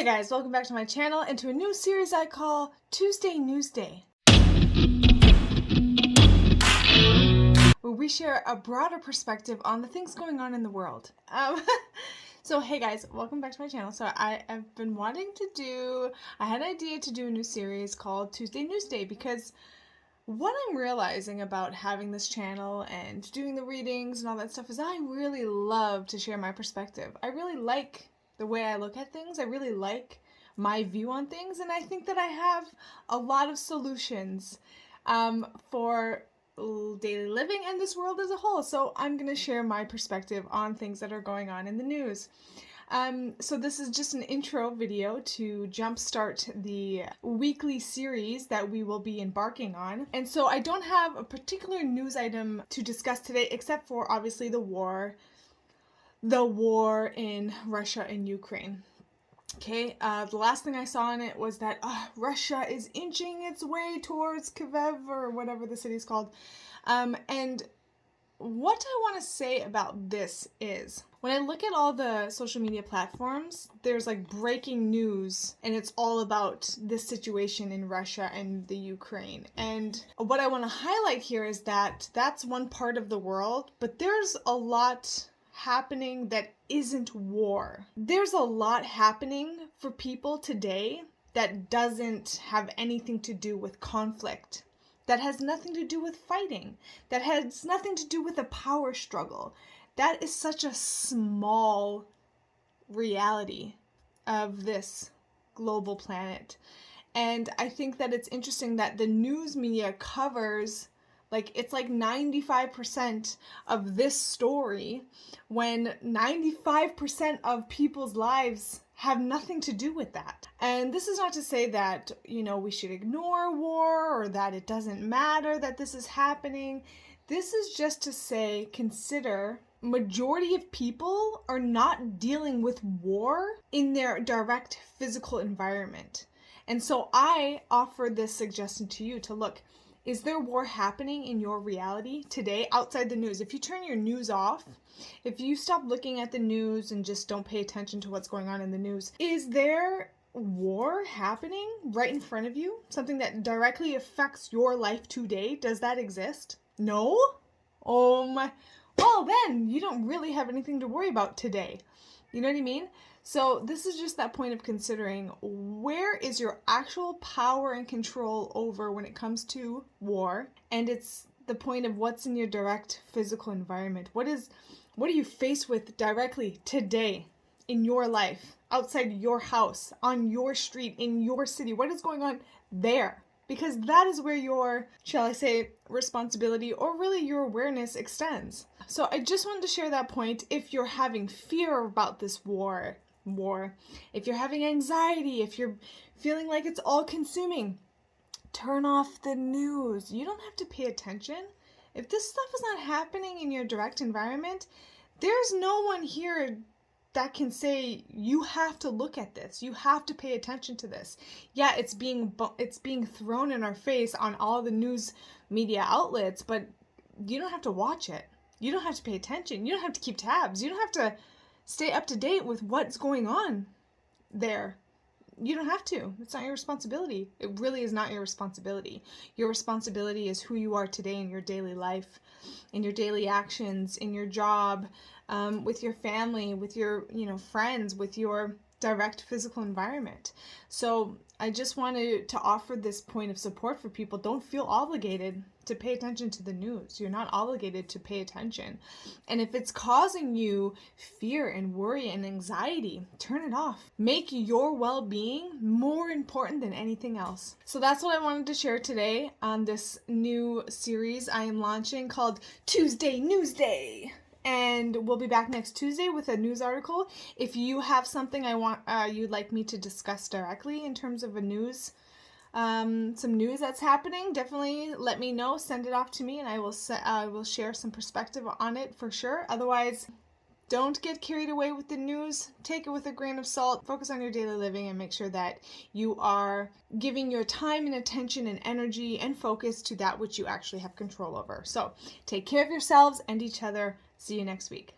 Hey guys, welcome back to my channel and to a new series I call Tuesday Newsday, where we share a broader perspective on the things going on in the world. So hey guys, welcome back to my channel. So I have been wanting to I had an idea to do a new series called Tuesday Newsday because what I'm realizing about having this channel and doing the readings and all that stuff is I really love to share my perspective. I really like the way I look at things. I really like my view on things, and I think that I have a lot of solutions for daily living and this world as a whole. So I'm going to share my perspective on things that are going on in the news. So this is just an intro video to jumpstart the weekly series that we will be embarking on. And so I don't have a particular news item to discuss today, except for obviously the war in Russia and Ukraine. Okay, the last thing I saw on it was that Russia is inching its way towards Kyiv, or whatever the city's called. And what I want to say about this is, when I look at all the social media platforms, there's like breaking news, and it's all about this situation in Russia and the Ukraine. And what I want to highlight here is that that's one part of the world, but there's a lot happening that isn't war. There's a lot happening for people today that doesn't have anything to do with conflict, that has nothing to do with fighting, that has nothing to do with a power struggle. That is such a small reality of this global planet. And I think that it's interesting that the news media covers it's like 95% of this story, when 95% of people's lives have nothing to do with that. And this is not to say that, we should ignore war or that it doesn't matter that this is happening. This is just to say, consider majority of people are not dealing with war in their direct physical environment. And so I offer this suggestion to you to look, is there war happening in your reality today outside the news? If you turn your news off, if you stop looking at the news and just don't pay attention to what's going on in the news, is there war happening right in front of you? Something that directly affects your life today? Does that exist? No? Oh my. Well, then you don't really have anything to worry about today. You know what I mean? So this is just that point of considering, where is your actual power and control over when it comes to war? And it's the point of what's in your direct physical environment. What are you faced with directly today in your life, outside your house, on your street, in your city? What is going on there? Because that is where your, shall I say, responsibility or really your awareness extends. So I just wanted to share that point. If you're having fear about this war, if you're having anxiety, if you're feeling like it's all consuming, turn off the news. You don't have to pay attention. If this stuff is not happening in your direct environment, there's no one here that can say you have to look at this. You have to pay attention to this. Yeah, it's being thrown in our face on all the news media outlets, but you don't have to watch it. You don't have to pay attention. You don't have to keep tabs. You don't have to stay up to date with what's going on there. You don't have to. It's not your responsibility. It really is not your responsibility. Your responsibility is who you are today in your daily life, in your daily actions, in your job, with your family, with your friends, with your direct physical environment. So I just wanted to offer this point of support for people. Don't feel obligated to pay attention to the news. You're not obligated to pay attention. And if it's causing you fear and worry and anxiety, turn it off. Make your well-being more important than anything else. So that's what I wanted to share today on this new series I am launching called Tuesday Newsday. And we'll be back next Tuesday with a news article. If you have something you'd like me to discuss directly in terms of a news, some news that's happening, definitely let me know. Send it off to me, and I will share some perspective on it for sure. Otherwise, don't get carried away with the news. Take it with a grain of salt. Focus on your daily living and make sure that you are giving your time and attention and energy and focus to that which you actually have control over. So take care of yourselves and each other. See you next week.